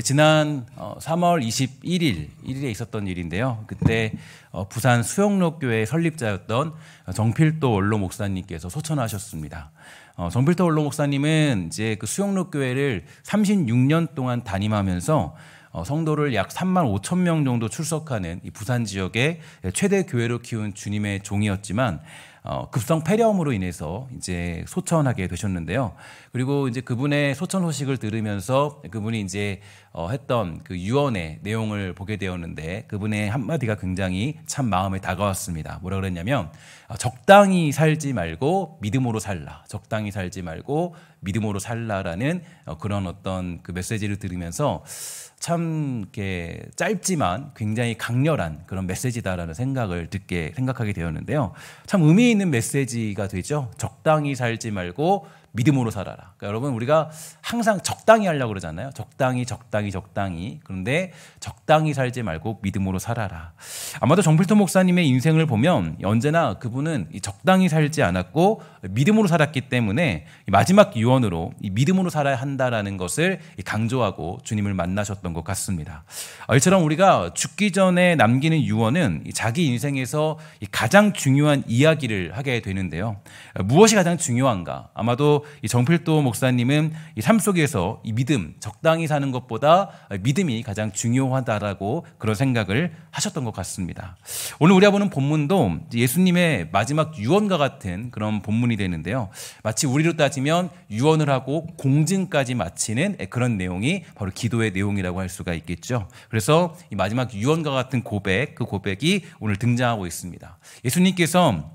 지난 3월 21일에 있었던 일인데요. 그때 부산 수영로 교회 설립자였던 정필도 원로 목사님께서 소천하셨습니다. 정필도 원로 목사님은 이제 그 수영로 교회를 36년 동안 담임하면서 성도를 약 3만 5천 명 정도 출석하는 이 부산 지역의 최대 교회로 키운 주님의 종이었지만 급성 폐렴으로 인해서 이제 소천하게 되셨는데요. 그리고 이제 그분의 소천 소식을 들으면서 그분이 이제 했던 그 유언의 내용을 보게 되었는데 그분의 한마디가 굉장히 참 마음에 다가왔습니다. 뭐라 그랬냐면 적당히 살지 말고 믿음으로 살라. 적당히 살지 말고 믿음으로 살라라는 그런 어떤 그 메시지를 들으면서 참 이렇게 짧지만 굉장히 강렬한 그런 메시지다라는 생각하게 되었는데요. 참 의미 있는 메시지가 되죠. 적당히 살지 말고 믿음으로 살아라. 그러니까 여러분 우리가 항상 적당히 하려고 그러잖아요. 적당히. 그런데 적당히 살지 말고 믿음으로 살아라. 아마도 정필도 목사님의 인생을 보면 언제나 그분은 적당히 살지 않았고 믿음으로 살았기 때문에 마지막 유언으로 믿음으로 살아야 한다라는 것을 강조하고 주님을 만나셨던 것 같습니다. 이처럼 우리가 죽기 전에 남기는 유언은 자기 인생에서 가장 중요한 이야기를 하게 되는데요. 무엇이 가장 중요한가? 아마도 이 정필도 목사님은 이 삶 속에서 이 믿음, 적당히 사는 것보다 믿음이 가장 중요하다라고 그런 생각을 하셨던 것 같습니다. 오늘 우리가 보는 본문도 예수님의 마지막 유언과 같은 그런 본문이 되는데요. 마치 우리로 따지면 유언을 하고 공증까지 마치는 그런 내용이 바로 기도의 내용이라고 할 수가 있겠죠. 그래서 이 마지막 유언과 같은 고백, 그 고백이 오늘 등장하고 있습니다. 예수님께서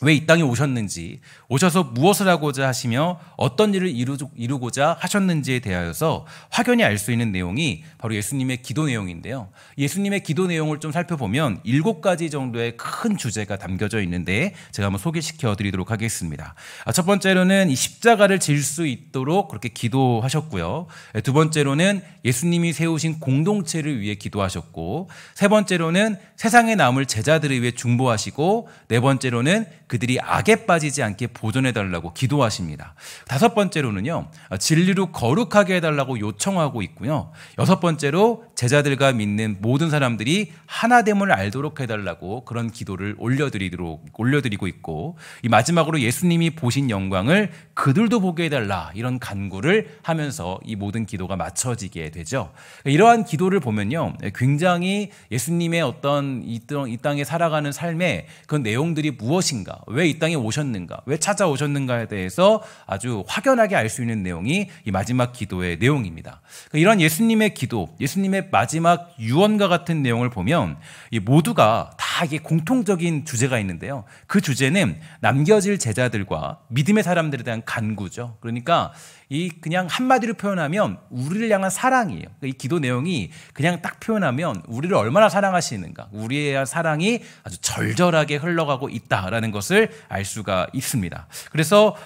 왜 이 땅에 오셨는지, 오셔서 무엇을 하고자 하시며 어떤 일을 이루고자 하셨는지에 대하여서 확연히 알 수 있는 내용이 바로 예수님의 기도 내용인데요. 예수님의 기도 내용을 좀 살펴보면 7가지 정도의 큰 주제가 담겨져 있는데 제가 한번 소개시켜 드리도록 하겠습니다. 첫 번째로는 이 십자가를 질 수 있도록 그렇게 기도하셨고요. 두 번째로는 예수님이 세우신 공동체를 위해 기도하셨고, 세 번째로는 세상에 남을 제자들을 위해 중보하시고, 네 번째로는 그들이 악에 빠지지 않게 보존해달라고 기도하십니다. 다섯 번째로는요, 진리로 거룩하게 해달라고 요청하고 있고요. 여섯 번째로 제자들과 믿는 모든 사람들이 하나됨을 알도록 해달라고 그런 기도를 올려드리고 있고, 이 마지막으로 예수님이 보신 영광을 그들도 보게 해달라, 이런 간구를 하면서 이 모든 기도가 맞춰지게 되죠. 이러한 기도를 보면요, 굉장히 예수님의 어떤 이 땅에 살아가는 삶의 그 내용들이 무엇인가, 왜 이 땅에 오셨는가, 왜 찾아오셨는가에 대해서 아주 확연하게 알 수 있는 내용이 이 마지막 기도의 내용입니다. 이런 예수님의 기도, 예수님의 마지막 유언과 같은 내용을 보면 이 모두가 다 이게 공통적인 주제가 있는데요. 그 주제는 남겨질 제자들과 믿음의 사람들에 대한 간구죠. 그러니까 이 그냥 한마디로 표현하면 우리를 향한 사랑이에요. 이 기도 내용이 그냥 딱 표현하면 우리를 얼마나 사랑하시는가, 우리의 사랑이 아주 절절하게 흘러가고 있다라는 것을 알 수가 있습니다. 그래서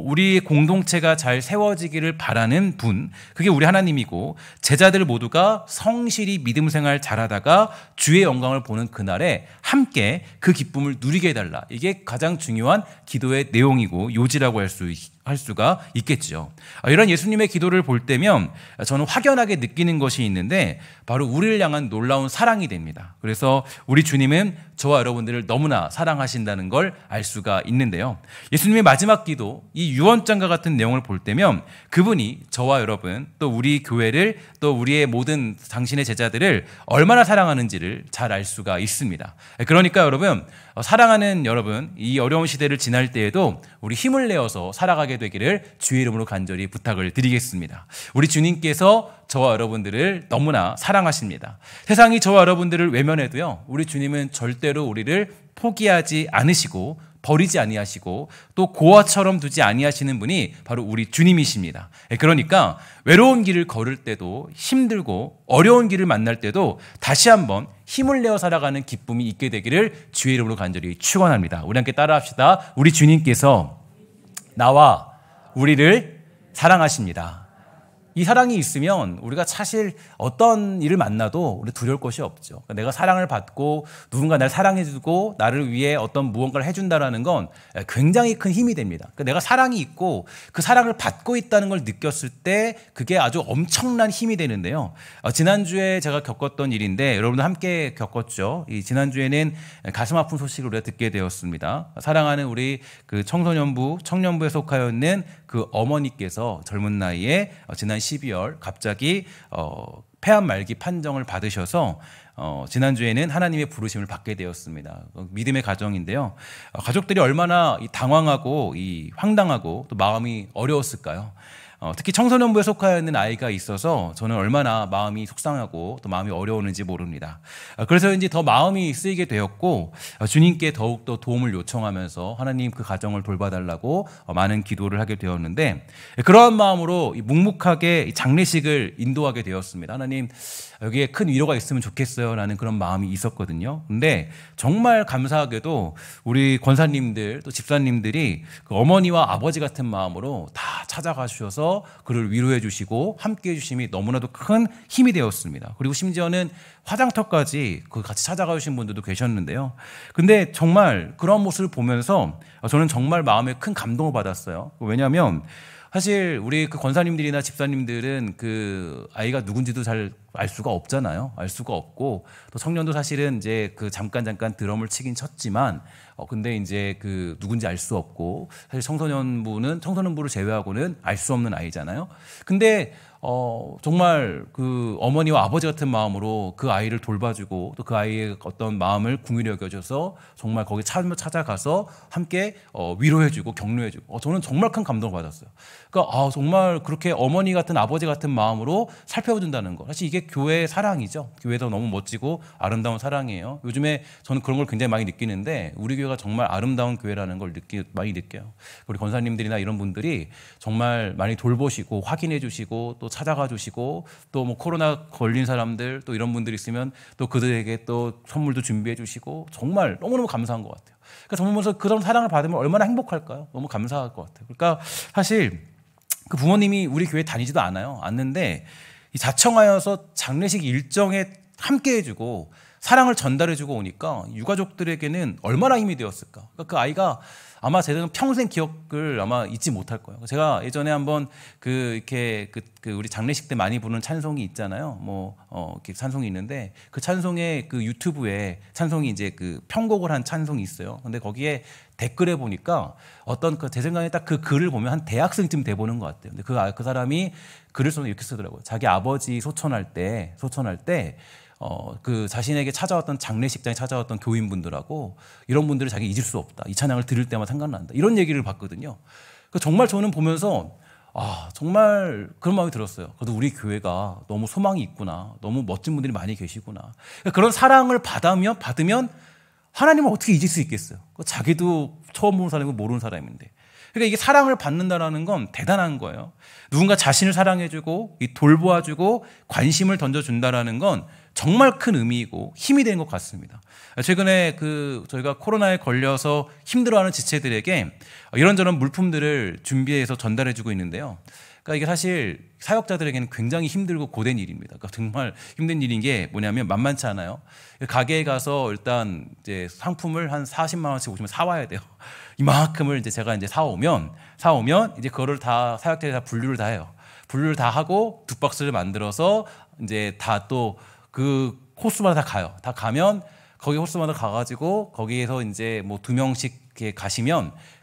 우리 공동체가 잘 세워지기를 바라는 분, 그게 우리 하나님이고, 제자들 모두가 성실히 믿음 생활 잘하다가 주의 영광을 보는 그날에 함께 그 기쁨을 누리게 해달라. 이게 가장 중요한 기도의 내용이고 요지라고 할 수가 있겠죠. 이런 예수님의 기도를 볼 때면 저는 확연하게 느끼는 것이 있는데 바로 우리를 향한 놀라운 사랑이 됩니다. 그래서 우리 주님은 저와 여러분들을 너무나 사랑하신다는 걸 알 수가 있는데요. 예수님의 마지막 기도, 이 유언장과 같은 내용을 볼 때면 그분이 저와 여러분, 또 우리 교회를, 또 우리의 모든 당신의 제자들을 얼마나 사랑하는지를 잘 알 수가 있습니다. 그러니까 여러분, 사랑하는 여러분, 이 어려운 시대를 지날 때에도 우리 힘을 내어서 살아가게 되기를 주의 이름으로 간절히 부탁을 드리겠습니다. 우리 주님께서 저와 여러분들을 너무나 사랑하십니다. 세상이 저와 여러분들을 외면해도요, 우리 주님은 절대로 우리를 포기하지 않으시고 버리지 아니하시고 또 고아처럼 두지 아니하시는 분이 바로 우리 주님이십니다. 그러니까 외로운 길을 걸을 때도, 힘들고 어려운 길을 만날 때도 다시 한번 힘을 내어 살아가는 기쁨이 있게 되기를 주의 이름으로 간절히 축원합니다. 우리 함께 따라합시다. 우리 주님께서 나와 우리를 사랑하십니다. 이 사랑이 있으면 우리가 사실 어떤 일을 만나도 우리 두려울 것이 없죠. 그러니까 내가 사랑을 받고 누군가 나를 사랑해주고 나를 위해 어떤 무언가를 해준다라는 건 굉장히 큰 힘이 됩니다. 그러니까 내가 사랑이 있고 그 사랑을 받고 있다는 걸 느꼈을 때 그게 아주 엄청난 힘이 되는데요. 지난주에 제가 겪었던 일인데 여러분도 함께 겪었죠. 이 지난주에는 가슴 아픈 소식을 우리가 듣게 되었습니다. 사랑하는 우리 그 청년부에 속하여 있는 그 어머니께서 젊은 나이에 지난 12월 갑자기 폐암 말기 판정을 받으셔서 지난주에는 하나님의 부르심을 받게 되었습니다. 믿음의 가정인데요. 가족들이 얼마나 당황하고 황당하고 또 마음이 어려웠을까요? 특히 청소년부에 속하여 있는 아이가 있어서 저는 얼마나 마음이 속상하고 또 마음이 어려웠는지 모릅니다. 그래서인지 더 마음이 쓰이게 되었고 주님께 더욱더 도움을 요청하면서 하나님 그 가정을 돌봐달라고 많은 기도를 하게 되었는데 그러한 마음으로 묵묵하게 장례식을 인도하게 되었습니다. 하나님 여기에 큰 위로가 있으면 좋겠어요 라는 그런 마음이 있었거든요. 근데 정말 감사하게도 우리 권사님들 또 집사님들이 그 어머니와 아버지 같은 마음으로 다 찾아가 주셔서 그를 위로해 주시고 함께 해 주심이 너무나도 큰 힘이 되었습니다. 그리고 심지어는 화장터까지 그 같이 찾아가 주신 분들도 계셨는데요. 근데 정말 그런 모습을 보면서 저는 정말 마음에 큰 감동을 받았어요. 왜냐하면 사실 우리 그 권사님들이나 집사님들은 그 아이가 누군지도 잘 알 수가 없잖아요. 알 수가 없고 또 청년도 사실은 이제 그 잠깐 드럼을 치긴 쳤지만 근데 이제 그 누군지 알 수 없고 사실 청소년부를 제외하고는 알 수 없는 아이잖아요. 근데 정말 그 어머니와 아버지 같은 마음으로 그 아이를 돌봐주고 또 그 아이의 어떤 마음을 궁휼히 여겨줘서 정말 거기 찾아가서 함께 위로해주고 격려해주고 저는 정말 큰 감동을 받았어요. 그러니까 정말 그렇게 어머니 같은 아버지 같은 마음으로 살펴준다는 거 사실 이게 교회의 사랑이죠. 교회도 너무 멋지고 아름다운 사랑이에요. 요즘에 저는 그런 걸 굉장히 많이 느끼는데 우리 교회가 정말 아름다운 교회라는 걸 많이 느껴요. 우리 권사님들이나 이런 분들이 정말 많이 돌보시고 확인해 주시고 또 찾아가 주시고 또 뭐 코로나 걸린 사람들 또 이런 분들 있으면 또 그들에게 또 선물도 준비해 주시고 정말 너무너무 감사한 것 같아요. 그러니까 정말 보면서 그런 사랑을 받으면 얼마나 행복할까요? 너무 감사할 것 같아요. 그러니까 사실 그 부모님이 우리 교회 다니지도 않는데 이 자청하여서 장례식 일정에 함께 해주고 사랑을 전달해주고 오니까 유가족들에게는 얼마나 힘이 되었을까. 그러니까 그 아이가 아마 제가 평생 기억을 아마 잊지 못할 거예요. 제가 예전에 한번 이렇게 우리 장례식 때 많이 부르는 찬송이 있잖아요. 이렇게 찬송이 있는데 그 찬송에 그 유튜브에 찬송이 이제 그 편곡을 한 찬송이 있어요. 근데 거기에 댓글에 보니까 제 생각에 딱 그 글을 보면 한 대학생쯤 돼 보는 것 같아요. 근데 그 사람이 글을 써서 이렇게 쓰더라고요. 자기 아버지 소천할 때 그 자신에게 찾아왔던 장례식장에 찾아왔던 교인분들하고 이런 분들을 자기 잊을 수 없다. 이 찬양을 들을 때마다 생각난다. 이런 얘기를 봤거든요. 정말 저는 보면서 정말 그런 마음이 들었어요. 그래도 우리 교회가 너무 소망이 있구나. 너무 멋진 분들이 많이 계시구나. 그런 사랑을 받으면 하나님을 어떻게 잊을 수 있겠어요? 자기도 처음 보는 사람이고 모르는 사람인데. 그러니까 이게 사랑을 받는다는 건 대단한 거예요. 누군가 자신을 사랑해주고 돌보아주고 관심을 던져준다는 건 정말 큰 의미이고 힘이 되는 것 같습니다. 최근에 저희가 코로나에 걸려서 힘들어하는 지체들에게 이런저런 물품들을 준비해서 전달해주고 있는데요. 그러니까 이게 사실 사역자들에게는 굉장히 힘들고 고된 일입니다. 그러니까 정말 힘든 일인 게 뭐냐면 만만치 않아요. 가게에 가서 일단 이제 상품을 한 40만 원씩 50만 원 사와야 돼요. 이만큼을 이제 제가 이제 사오면 이제 그거를 다 사역자들이 다 분류를 다 해요. 분류를 다 하고 두 박스를 만들어서 이제 다 또 그 코스마다 다 가요. 다 가면 거기 호스마다 가가지고 거기에서 이제 뭐 2명씩 이렇게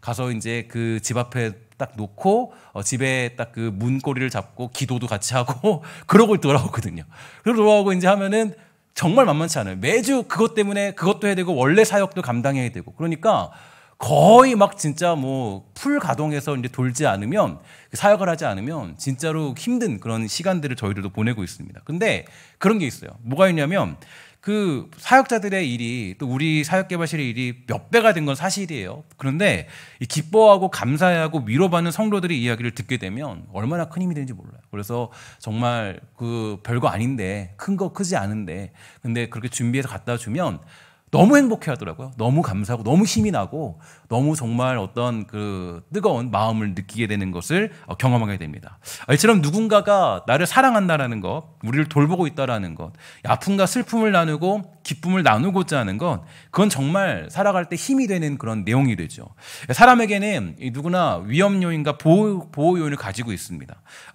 가서 이제 그 집 앞에 딱 놓고 집에 딱 그 문고리를 잡고 기도도 같이 하고 그러고 돌아오거든요. 그러고 돌아오고 이제 하면은 정말 만만치 않아요. 매주 그것 때문에 그것도 해야 되고 원래 사역도 감당해야 되고 그러니까 거의 막 진짜 뭐 풀 가동해서 이제 돌지 않으면 사역을 하지 않으면 진짜로 힘든 그런 시간들을 저희들도 보내고 있습니다. 근데 그런 게 있어요. 뭐가 있냐면 그 사역자들의 일이 또 우리 사역개발실의 일이 몇 배가 된 건 사실이에요. 그런데 이 기뻐하고 감사하고 위로받는 성도들의 이야기를 듣게 되면 얼마나 큰 힘이 되는지 몰라요. 그래서 정말 그 별거 아닌데 큰 거 크지 않은데 근데 그렇게 준비해서 갖다 주면 너무 행복해 하더라고요. 너무 감사하고 너무 힘이 나고 너무 정말 어떤 그 뜨거운 마음을 느끼게 되는 것을 경험하게 됩니다. 이처럼 누군가가 나를 사랑한다라는 것, 우리를 돌보고 있다라는 것, 아픔과 슬픔을 나누고 기쁨을 나누고자 하는 것, 그건 정말 살아갈 때 힘이 되는 그런 내용이 되죠. 사람에게는 누구나 위험 요인과 보호 요인을 가지고 있습니다.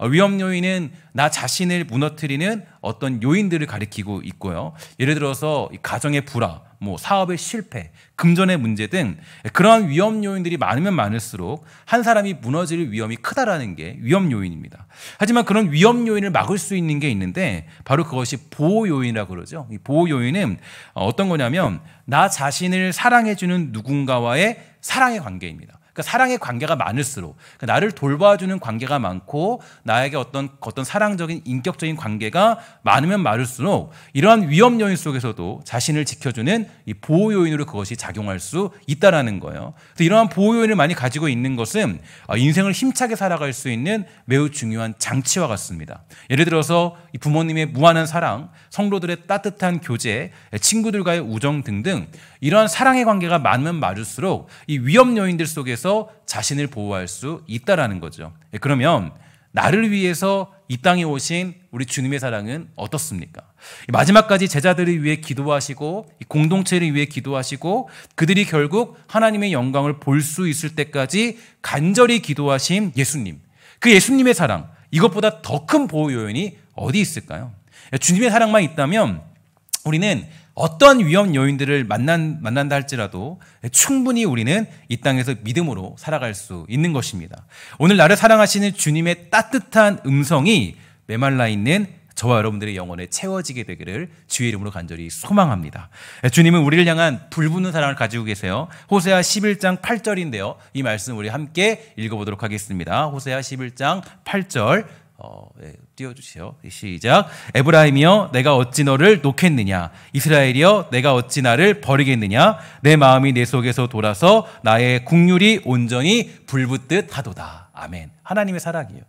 위험 요인은 나 자신을 무너뜨리는 어떤 요인들을 가리키고 있고요. 예를 들어서 가정의 불화, 사업의 실패, 금전의 문제 등 그러한 위험 요인들이 많으면 많을수록 한 사람이 무너질 위험이 크다라는 게 위험 요인입니다. 하지만 그런 위험 요인을 막을 수 있는 게 있는데 바로 그것이 보호 요인이라고 그러죠. 이 보호 요인은 어떤 거냐면 나 자신을 사랑해주는 누군가와의 사랑의 관계입니다. 그러니까 사랑의 관계가 많을수록, 그러니까 나를 돌봐주는 관계가 많고 나에게 어떤 사랑적인 인격적인 관계가 많으면 많을수록 이러한 위험 요인 속에서도 자신을 지켜주는 이 보호 요인으로 그것이 작용할 수 있다라는 거예요. 그래서 이러한 보호 요인을 많이 가지고 있는 것은 인생을 힘차게 살아갈 수 있는 매우 중요한 장치와 같습니다. 예를 들어서 이 부모님의 무한한 사랑, 성도들의 따뜻한 교제, 친구들과의 우정 등등 이러한 사랑의 관계가 많으면 많을수록 이 위험 요인들 속에서 자신을 보호할 수 있다라는 거죠. 그러면 나를 위해서 이 땅에 오신 우리 주님의 사랑은 어떻습니까? 마지막까지 제자들을 위해 기도하시고 공동체를 위해 기도하시고 그들이 결국 하나님의 영광을 볼 수 있을 때까지 간절히 기도하신 예수님. 그 예수님의 사랑, 이것보다 더 큰 보호 요인이 어디 있을까요? 주님의 사랑만 있다면 우리는 어떤 위험 요인들을 만난다 할지라도 충분히 우리는 이 땅에서 믿음으로 살아갈 수 있는 것입니다. 오늘 나를 사랑하시는 주님의 따뜻한 음성이 메말라 있는 저와 여러분들의 영혼에 채워지게 되기를 주의 이름으로 간절히 소망합니다. 주님은 우리를 향한 불붙는 사랑을 가지고 계세요. 호세아 11장 8절인데요. 이 말씀 우리 함께 읽어보도록 하겠습니다. 호세아 11장 8절 띄워주시오. 시작. 에브라임이여 내가 어찌 너를 놓겠느냐, 이스라엘이여 내가 어찌 나를 버리겠느냐, 내 마음이 내 속에서 돌아서 나의 국률이 온전히 불붙듯 하도다. 아멘. 하나님의 사랑이에요.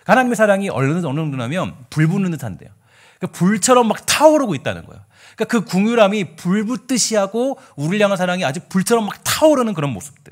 하나님의 사랑이 어느 정도냐면 불 붙는 듯한데요. 그러니까 불처럼 막 타오르고 있다는 거예요. 그러니까 그 궁유람이 불 붙듯이 하고 우리를 향한 사랑이 아주 불처럼 막 타오르는 그런 모습들.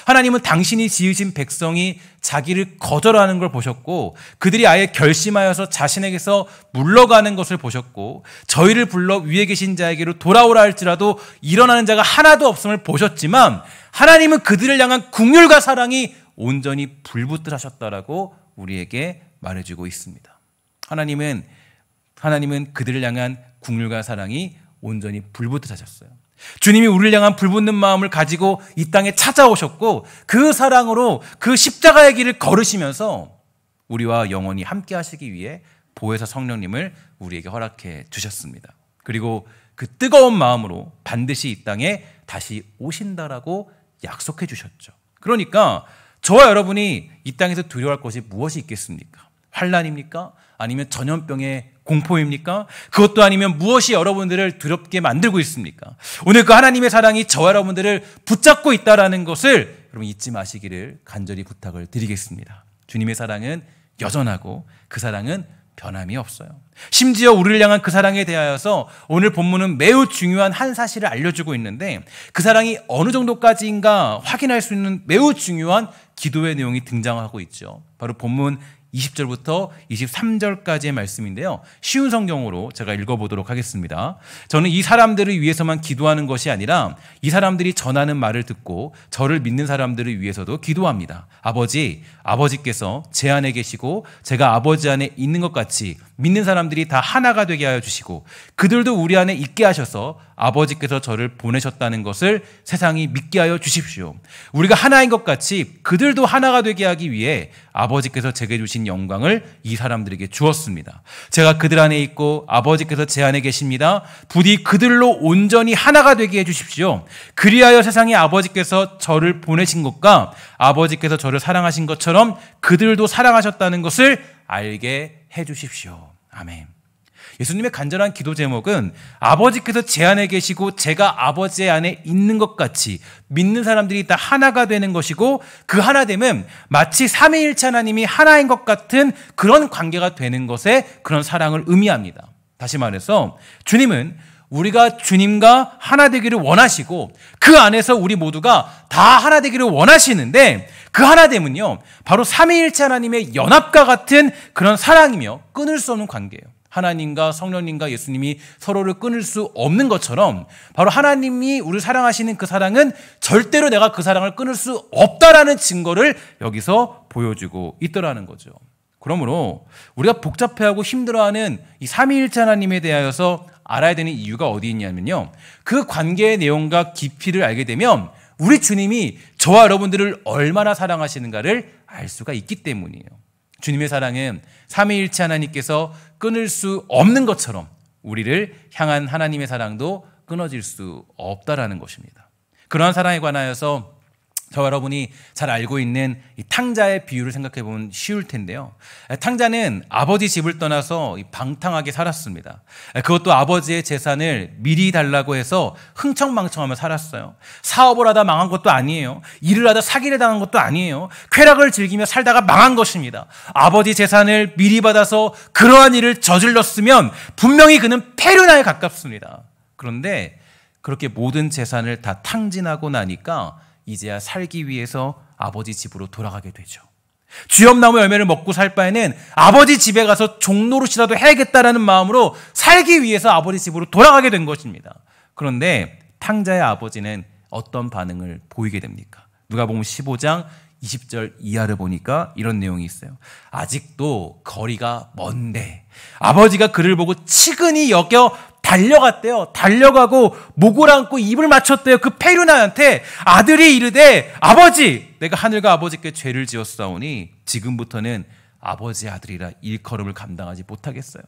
하나님은 당신이 지으신 백성이 자기를 거절하는 걸 보셨고 그들이 아예 결심하여서 자신에게서 물러가는 것을 보셨고 저희를 불러 위에 계신 자에게로 돌아오라 할지라도 일어나는 자가 하나도 없음을 보셨지만 하나님은 그들을 향한 긍휼과 사랑이 온전히 불붙듯 하셨다라고 우리에게 말해주고 있습니다. 하나님은 그들을 향한 긍휼과 사랑이 온전히 불붙듯 하셨어요. 주님이 우리를 향한 불붙는 마음을 가지고 이 땅에 찾아오셨고 그 사랑으로 그 십자가의 길을 걸으시면서 우리와 영원히 함께 하시기 위해 보혜사 성령님을 우리에게 허락해 주셨습니다. 그리고 그 뜨거운 마음으로 반드시 이 땅에 다시 오신다라고 약속해 주셨죠. 그러니까 저와 여러분이 이 땅에서 두려워할 것이 무엇이 있겠습니까? 환난입니까? 아니면 전염병의 공포입니까? 그것도 아니면 무엇이 여러분들을 두렵게 만들고 있습니까? 오늘 그 하나님의 사랑이 저와 여러분들을 붙잡고 있다는 것을 여러분 잊지 마시기를 간절히 부탁을 드리겠습니다. 주님의 사랑은 여전하고 그 사랑은 변함이 없어요. 심지어 우리를 향한 그 사랑에 대하여서 오늘 본문은 매우 중요한 한 사실을 알려주고 있는데 그 사랑이 어느 정도까지인가 확인할 수 있는 매우 중요한 기도의 내용이 등장하고 있죠. 바로 본문 20절부터 23절까지의 말씀인데요. 쉬운 성경으로 제가 읽어보도록 하겠습니다. 저는 이 사람들을 위해서만 기도하는 것이 아니라 이 사람들이 전하는 말을 듣고 저를 믿는 사람들을 위해서도 기도합니다. 아버지께서 제 안에 계시고 제가 아버지 안에 있는 것 같이 믿는 사람들이 다 하나가 되게 하여 주시고 그들도 우리 안에 있게 하셔서 아버지께서 저를 보내셨다는 것을 세상이 믿게 하여 주십시오. 우리가 하나인 것 같이 그들도 하나가 되게 하기 위해 아버지께서 제게 주신 영광을 이 사람들에게 주었습니다. 제가 그들 안에 있고 아버지께서 제 안에 계십니다. 부디 그들로 온전히 하나가 되게 해주십시오. 그리하여 세상에 아버지께서 저를 보내신 것과 아버지께서 저를 사랑하신 것처럼 그들도 사랑하셨다는 것을 알게 해주십시오. 아멘. 예수님의 간절한 기도 제목은 아버지께서 제 안에 계시고 제가 아버지 안에 있는 것 같이 믿는 사람들이 다 하나가 되는 것이고 그 하나됨은 마치 삼위일체 하나님이 하나인 것 같은 그런 관계가 되는 것에 그런 사랑을 의미합니다. 다시 말해서 주님은 우리가 주님과 하나 되기를 원하시고 그 안에서 우리 모두가 다 하나 되기를 원하시는데 그 하나됨은요, 바로 삼위일체 하나님의 연합과 같은 그런 사랑이며 끊을 수 없는 관계예요. 하나님과 성령님과 예수님이 서로를 끊을 수 없는 것처럼 바로 하나님이 우리를 사랑하시는 그 사랑은 절대로 내가 그 사랑을 끊을 수 없다라는 증거를 여기서 보여주고 있더라는 거죠. 그러므로 우리가 복잡해하고 힘들어하는 이 삼위일체 하나님에 대하여서 알아야 되는 이유가 어디 있냐면요, 그 관계의 내용과 깊이를 알게 되면 우리 주님이 저와 여러분들을 얼마나 사랑하시는가를 알 수가 있기 때문이에요. 주님의 사랑은 삼위일체 하나님께서 끊을 수 없는 것처럼 우리를 향한 하나님의 사랑도 끊어질 수 없다라는 것입니다. 그러한 사랑에 관하여서 저와 여러분이 잘 알고 있는 이 탕자의 비유를 생각해 보면 쉬울 텐데요. 탕자는 아버지 집을 떠나서 방탕하게 살았습니다. 그것도 아버지의 재산을 미리 달라고 해서 흥청망청하며 살았어요. 사업을 하다 망한 것도 아니에요. 일을 하다 사기를 당한 것도 아니에요. 쾌락을 즐기며 살다가 망한 것입니다. 아버지 재산을 미리 받아서 그러한 일을 저질렀으면 분명히 그는 폐륜에 가깝습니다. 그런데 그렇게 모든 재산을 다 탕진하고 나니까 이제야 살기 위해서 아버지 집으로 돌아가게 되죠. 쥐엄나무 열매를 먹고 살 바에는 아버지 집에 가서 종노릇이라도 해야겠다라는 마음으로 살기 위해서 아버지 집으로 돌아가게 된 것입니다. 그런데 탕자의 아버지는 어떤 반응을 보이게 됩니까? 누가복음 15장 20절 이하를 보니까 이런 내용이 있어요. 아직도 거리가 먼데 아버지가 그를 보고 치근히 여겨 달려갔대요. 달려가고 목을 안고 입을 맞췄대요. 그 페류나한테 아들이 이르되 아버지, 내가 하늘과 아버지께 죄를 지었사오니 지금부터는 아버지의 아들이라 일컬음을 감당하지 못하겠어요.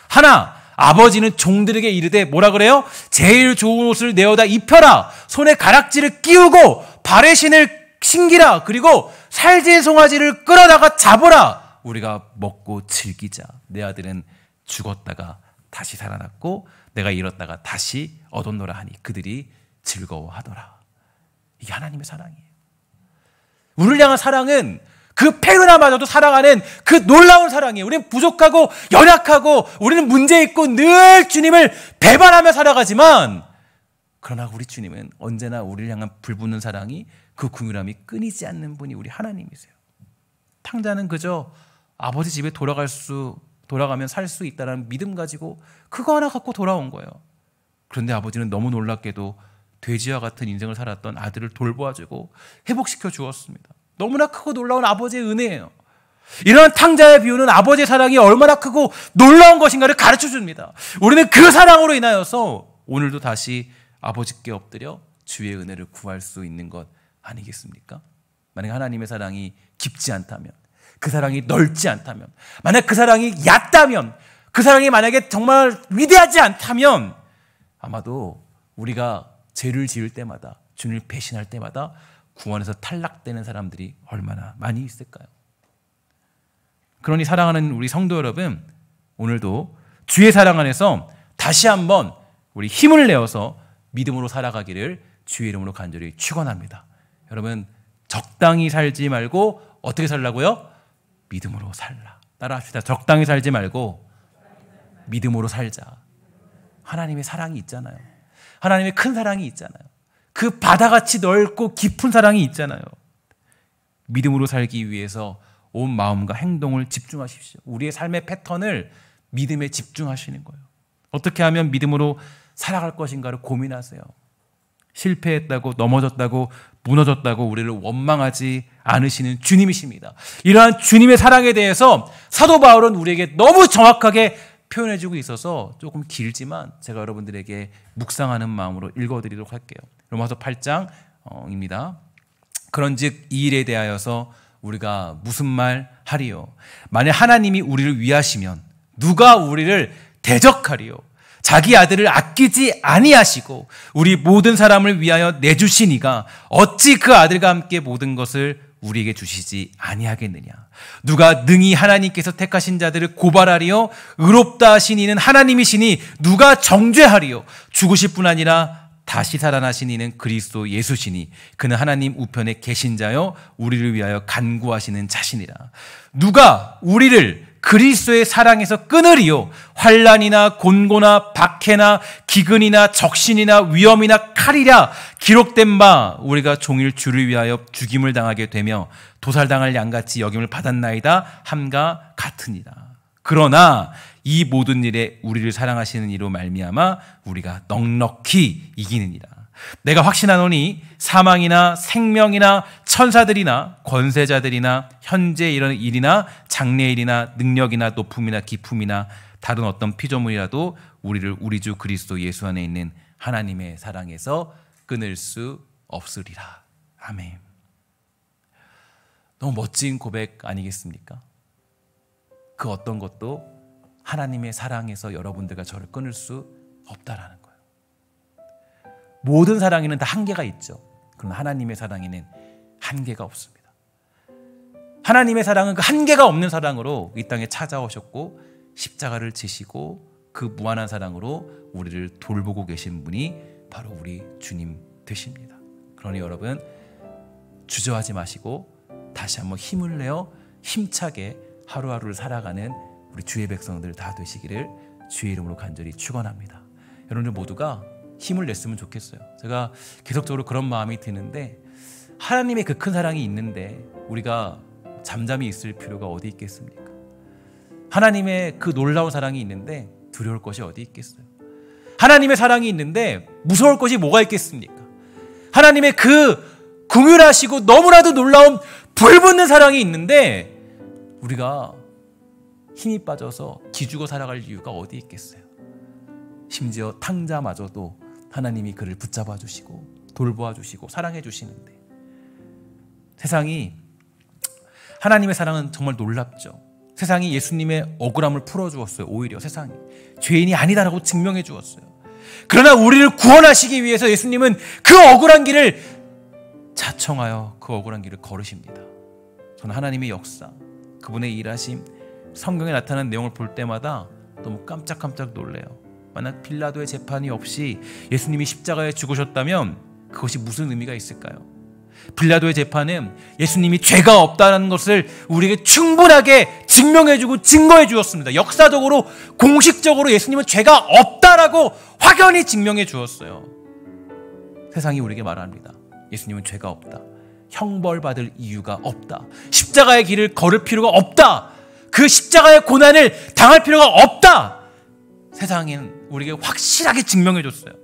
하나, 아버지는 종들에게 이르되 뭐라 그래요? 제일 좋은 옷을 내어다 입혀라. 손에 가락지를 끼우고 발에 신을 신기라. 그리고 살진 송아지를 끌어다가 잡으라. 우리가 먹고 즐기자. 내 아들은 죽었다가 다시 살아났고 내가 잃었다가 다시 얻었노라 하니 그들이 즐거워하더라. 이게 하나님의 사랑이에요. 우리를 향한 사랑은 그 페르나마저도 사랑하는 그 놀라운 사랑이에요. 우리는 부족하고 연약하고 우리는 문제 있고 늘 주님을 배반하며 살아가지만 그러나 우리 주님은 언제나 우리를 향한 불붙는 사랑이 그 궁유람이 끊이지 않는 분이 우리 하나님이세요. 탕자는 그저 아버지 집에 돌아가면 살 수 있다는 믿음 가지고 그거 하나 갖고 돌아온 거예요. 그런데 아버지는 너무 놀랍게도 돼지와 같은 인생을 살았던 아들을 돌보아주고 회복시켜 주었습니다. 너무나 크고 놀라운 아버지의 은혜예요. 이런 탕자의 비유는 아버지의 사랑이 얼마나 크고 놀라운 것인가를 가르쳐 줍니다. 우리는 그 사랑으로 인하여서 오늘도 다시 아버지께 엎드려 주의 은혜를 구할 수 있는 것 아니겠습니까? 만약 하나님의 사랑이 깊지 않다면, 그 사랑이 넓지 않다면, 만약 그 사랑이 얕다면, 그 사랑이 만약에 정말 위대하지 않다면 아마도 우리가 죄를 지을 때마다, 주님을 배신할 때마다 구원에서 탈락되는 사람들이 얼마나 많이 있을까요? 그러니 사랑하는 우리 성도 여러분, 오늘도 주의 사랑 안에서 다시 한번 우리 힘을 내어서 믿음으로 살아가기를 주의 이름으로 간절히 축원합니다. 여러분, 적당히 살지 말고 어떻게 살라고요? 믿음으로 살라. 따라합시다. 적당히 살지 말고 믿음으로 살자. 하나님의 사랑이 있잖아요. 하나님의 큰 사랑이 있잖아요. 그 바다같이 넓고 깊은 사랑이 있잖아요. 믿음으로 살기 위해서 온 마음과 행동을 집중하십시오. 우리의 삶의 패턴을 믿음에 집중하시는 거예요. 어떻게 하면 믿음으로 살아갈 것인가를 고민하세요. 실패했다고, 넘어졌다고, 무너졌다고 우리를 원망하지 않으시는 주님이십니다. 이러한 주님의 사랑에 대해서 사도 바울은 우리에게 너무 정확하게 표현해주고 있어서 조금 길지만 제가 여러분들에게 묵상하는 마음으로 읽어드리도록 할게요. 로마서 8장입니다. 그런즉 이 일에 대하여서 우리가 무슨 말 하리요? 만약 하나님이 우리를 위하시면 누가 우리를 대적하리요? 자기 아들을 아끼지 아니하시고 우리 모든 사람을 위하여 내주신 이가 어찌 그 아들과 함께 모든 것을 우리에게 주시지 아니하겠느냐? 누가 능히 하나님께서 택하신 자들을 고발하리요? 의롭다 하신 이는 하나님이시니 누가 정죄하리요? 죽으실 뿐 아니라 다시 살아나신 이는 그리스도 예수시니 그는 하나님 우편에 계신 자요 우리를 위하여 간구하시는 자신이라. 누가 우리를 그리스도의 사랑에서 끊으리요. 환난이나 곤고나 박해나 기근이나 적신이나 위험이나 칼이라 기록된 바 우리가 종일 주를 위하여 죽임을 당하게 되며 도살당할 양같이 여김을 받았나이다 함과 같으니라. 그러나 이 모든 일에 우리를 사랑하시는 이로 말미암아 우리가 넉넉히 이기느니라. 내가 확신하노니 사망이나 생명이나 천사들이나 권세자들이나 현재 이런 일이나 장래일이나 능력이나 높음이나 기품이나 다른 어떤 피조물이라도 우리를 우리 주 그리스도 예수 안에 있는 하나님의 사랑에서 끊을 수 없으리라. 아멘. 너무 멋진 고백 아니겠습니까? 그 어떤 것도 하나님의 사랑에서 여러분들과 저를 끊을 수 없다라는 거예요. 모든 사랑에는 다 한계가 있죠. 그러나 하나님의 사랑에는 한계가 없습니다. 하나님의 사랑은 그 한계가 없는 사랑으로 이 땅에 찾아오셨고 십자가를 지시고 그 무한한 사랑으로 우리를 돌보고 계신 분이 바로 우리 주님 되십니다. 그러니 여러분 주저하지 마시고 다시 한번 힘을 내어 힘차게 하루하루를 살아가는 우리 주의 백성들 다 되시기를 주의 이름으로 간절히 축원합니다. 여러분들 모두가 힘을 냈으면 좋겠어요. 제가 계속적으로 그런 마음이 드는데 하나님의 그 큰 사랑이 있는데 우리가 잠잠히 있을 필요가 어디 있겠습니까? 하나님의 그 놀라운 사랑이 있는데 두려울 것이 어디 있겠어요? 하나님의 사랑이 있는데 무서울 것이 뭐가 있겠습니까? 하나님의 그 긍휼하시고 너무나도 놀라운 불붙는 사랑이 있는데 우리가 힘이 빠져서 기죽어 살아갈 이유가 어디 있겠어요? 심지어 탕자마저도 하나님이 그를 붙잡아 주시고 돌보아 주시고 사랑해 주시는데 세상이 하나님의 사랑은 정말 놀랍죠. 세상이 예수님의 억울함을 풀어주었어요. 오히려 세상이 죄인이 아니다라고 증명해 주었어요. 그러나 우리를 구원하시기 위해서 예수님은 그 억울한 길을 자청하여 그 억울한 길을 걸으십니다. 저는 하나님의 역사, 그분의 일하심, 성경에 나타난 내용을 볼 때마다 너무 깜짝깜짝 놀래요. 만약 빌라도의 재판이 없이 예수님이 십자가에 죽으셨다면 그것이 무슨 의미가 있을까요? 빌라도의 재판은 예수님이 죄가 없다는 것을 우리에게 충분하게 증명해주고 증거해 주었습니다. 역사적으로 공식적으로 예수님은 죄가 없다라고 확연히 증명해 주었어요. 세상이 우리에게 말합니다. 예수님은 죄가 없다. 형벌받을 이유가 없다. 십자가의 길을 걸을 필요가 없다. 그 십자가의 고난을 당할 필요가 없다. 세상은 우리에게 확실하게 증명해 줬어요.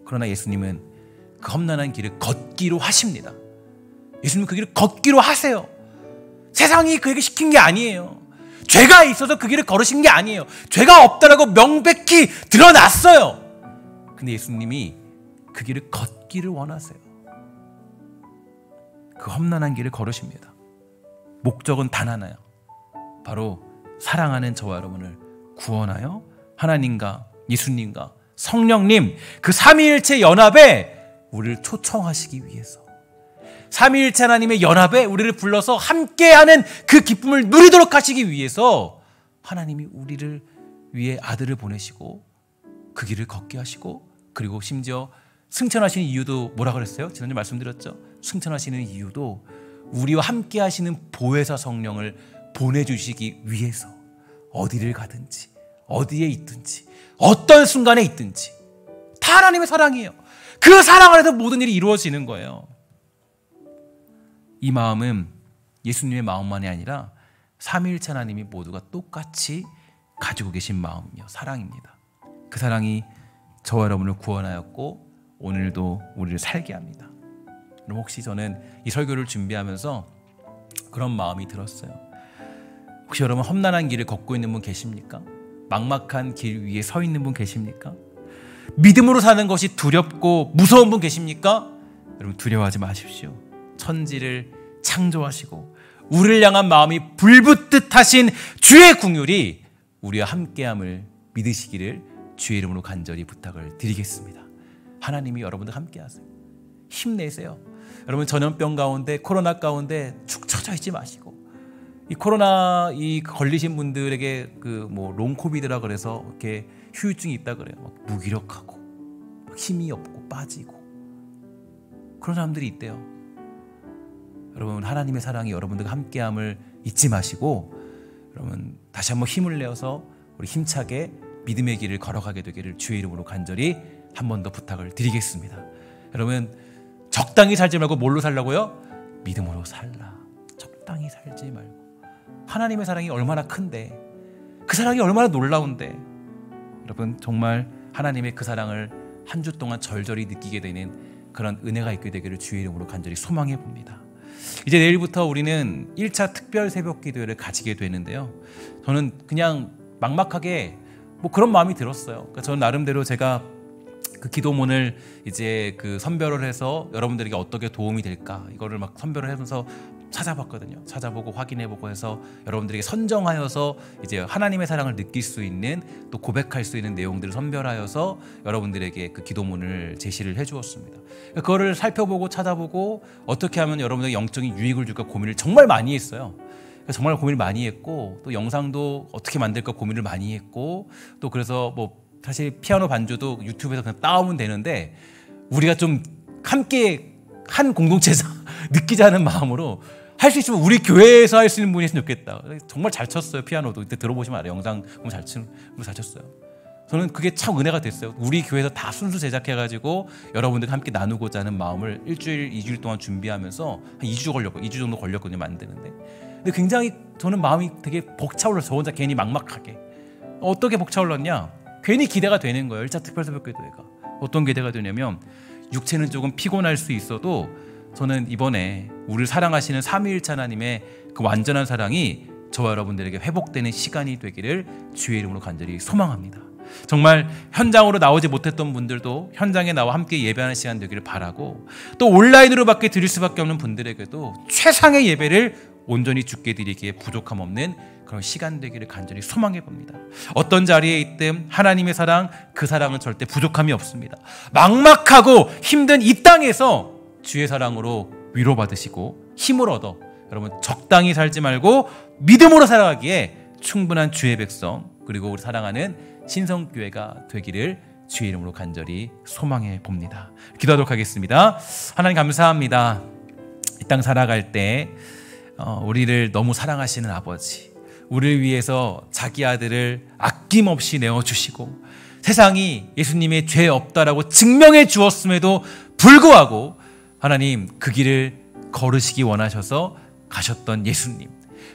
그러나 예수님은 그 험난한 길을 걷기로 하십니다. 예수님은 그 길을 걷기로 하세요. 세상이 그에게 시킨 게 아니에요. 죄가 있어서 그 길을 걸으신 게 아니에요. 죄가 없다라고 명백히 드러났어요. 근데 예수님이 그 길을 걷기를 원하세요. 그 험난한 길을 걸으십니다. 목적은 단 하나요. 바로 사랑하는 저와 여러분을 구원하여 하나님과 예수님과 성령님 그 삼위일체 연합에 우리를 초청하시기 위해서 삼위일체 하나님의 연합에 우리를 불러서 함께하는 그 기쁨을 누리도록 하시기 위해서 하나님이 우리를 위해 아들을 보내시고 그 길을 걷게 하시고 그리고 심지어 승천하시는 이유도 뭐라 그랬어요? 지난주에 말씀드렸죠? 승천하시는 이유도 우리와 함께 하시는 보혜사 성령을 보내주시기 위해서 어디를 가든지 어디에 있든지 어떤 순간에 있든지 다 하나님의 사랑이에요. 그 사랑 안에서 모든 일이 이루어지는 거예요. 이 마음은 예수님의 마음만이 아니라 삼위일체 하나님이 모두가 똑같이 가지고 계신 마음이요 사랑입니다. 그 사랑이 저와 여러분을 구원하였고 오늘도 우리를 살게 합니다. 그럼 혹시 저는 이 설교를 준비하면서 그런 마음이 들었어요. 혹시 여러분 험난한 길을 걷고 있는 분 계십니까? 막막한 길 위에 서 있는 분 계십니까? 믿음으로 사는 것이 두렵고 무서운 분 계십니까? 여러분 두려워하지 마십시오. 천지를 창조하시고 우리를 향한 마음이 불붙듯 하신 주의 긍휼이 우리와 함께함을 믿으시기를 주의 이름으로 간절히 부탁을 드리겠습니다. 하나님이 여러분들 함께하세요. 힘내세요. 여러분 전염병 가운데 코로나 가운데 축 처져 있지 마시고 이 코로나 걸리신 분들에게 그 뭐 롱코비드라 그래서 이렇게 후유증이 있다 그래요. 막 무기력하고 막 힘이 없고 빠지고 그런 사람들이 있대요. 여러분 하나님의 사랑이 여러분들과 함께함을 잊지 마시고 여러분 다시 한번 힘을 내어서 우리 힘차게 믿음의 길을 걸어가게 되기를 주의 이름으로 간절히 한 번 더 부탁을 드리겠습니다. 여러분 적당히 살지 말고 뭘로 살라고요? 믿음으로 살라. 적당히 살지 말고. 하나님의 사랑이 얼마나 큰데, 그 사랑이 얼마나 놀라운데, 여러분 정말 하나님의 그 사랑을 한 주 동안 절절히 느끼게 되는 그런 은혜가 있게 되기를 주의 이름으로 간절히 소망해 봅니다. 이제 내일부터 우리는 1차 특별 새벽 기도회를 가지게 되는데요. 저는 그냥 막막하게 뭐 그런 마음이 들었어요. 그러니까 저는 나름대로 제가 그 기도문을 이제 그 선별을 해서 여러분들에게 어떻게 도움이 될까 이거를 막 선별을 하면서 찾아봤거든요. 찾아보고 확인해보고 해서 여러분들에게 선정하여서 이제 하나님의 사랑을 느낄 수 있는, 또 고백할 수 있는 내용들을 선별하여서 여러분들에게 그 기도문을 제시를 해주었습니다. 그거를 살펴보고 찾아보고 어떻게 하면 여러분들에게 영적인 유익을 줄까 고민을 정말 많이 했어요. 정말 고민을 많이 했고, 또 영상도 어떻게 만들까 고민을 많이 했고, 또 그래서 뭐 사실 피아노 반주도 유튜브에서 그냥 따오면 되는데 우리가 좀 함께 한 공동체에서 느끼자는 마음으로 할 수 있으면 우리 교회에서 할 수 있는 분이 있으면 좋겠다. 정말 잘 쳤어요. 피아노도 이때 들어보시면 알아요. 영상 보면 잘 쳤어요. 저는 그게 참 은혜가 됐어요. 우리 교회에서 다 순수 제작해가지고 여러분들과 함께 나누고자 하는 마음을 일주일, 2주일 동안 준비하면서 한 2주 정도 걸렸거든요, 만드는데. 근데 굉장히 저는 마음이 되게 벅차올라서 저 혼자 괜히 막막하게. 어떻게 벅차올랐냐? 괜히 기대가 되는 거예요. 1차 특별새벽기도회가. 어떤 기대가 되냐면 육체는 조금 피곤할 수 있어도 저는 이번에 우리를 사랑하시는 삼위일체 하나님의 그 완전한 사랑이 저와 여러분들에게 회복되는 시간이 되기를 주의 이름으로 간절히 소망합니다. 정말 현장으로 나오지 못했던 분들도 현장에 나와 함께 예배하는 시간 되기를 바라고, 또 온라인으로 밖에 드릴 수밖에 없는 분들에게도 최상의 예배를 온전히 주께 드리기에 부족함 없는 그런 시간 되기를 간절히 소망해 봅니다. 어떤 자리에 있든 하나님의 사랑, 그 사랑은 절대 부족함이 없습니다. 막막하고 힘든 이 땅에서 주의 사랑으로 위로받으시고 힘을 얻어 여러분 적당히 살지 말고 믿음으로 살아가기에 충분한 주의 백성, 그리고 우리 사랑하는 신성교회가 되기를 주의 이름으로 간절히 소망해 봅니다. 기도하도록 하겠습니다. 하나님 감사합니다. 이 땅 살아갈 때 우리를 너무 사랑하시는 아버지, 우리를 위해서 자기 아들을 아낌없이 내어주시고 세상이 예수님의 죄 없다라고 증명해 주었음에도 불구하고 하나님 그 길을 걸으시기 원하셔서 가셨던 예수님,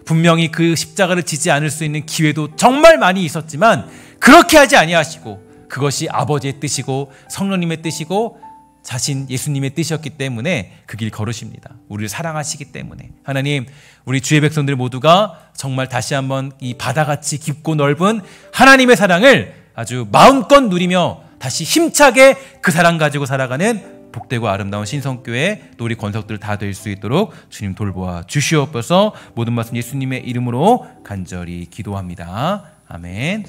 분명히 그 십자가를 지지 않을 수 있는 기회도 정말 많이 있었지만 그렇게 하지 아니하시고 그것이 아버지의 뜻이고 성령님의 뜻이고 자신 예수님의 뜻이었기 때문에 그 길 걸으십니다. 우리를 사랑하시기 때문에. 하나님, 우리 주의 백성들 모두가 정말 다시 한번 이 바다같이 깊고 넓은 하나님의 사랑을 아주 마음껏 누리며 다시 힘차게 그 사랑 가지고 살아가는 복되고 아름다운 신성교회, 또 우리 권석들 다 될 수 있도록 주님 돌보아 주시옵소서. 모든 말씀 예수님의 이름으로 간절히 기도합니다. 아멘.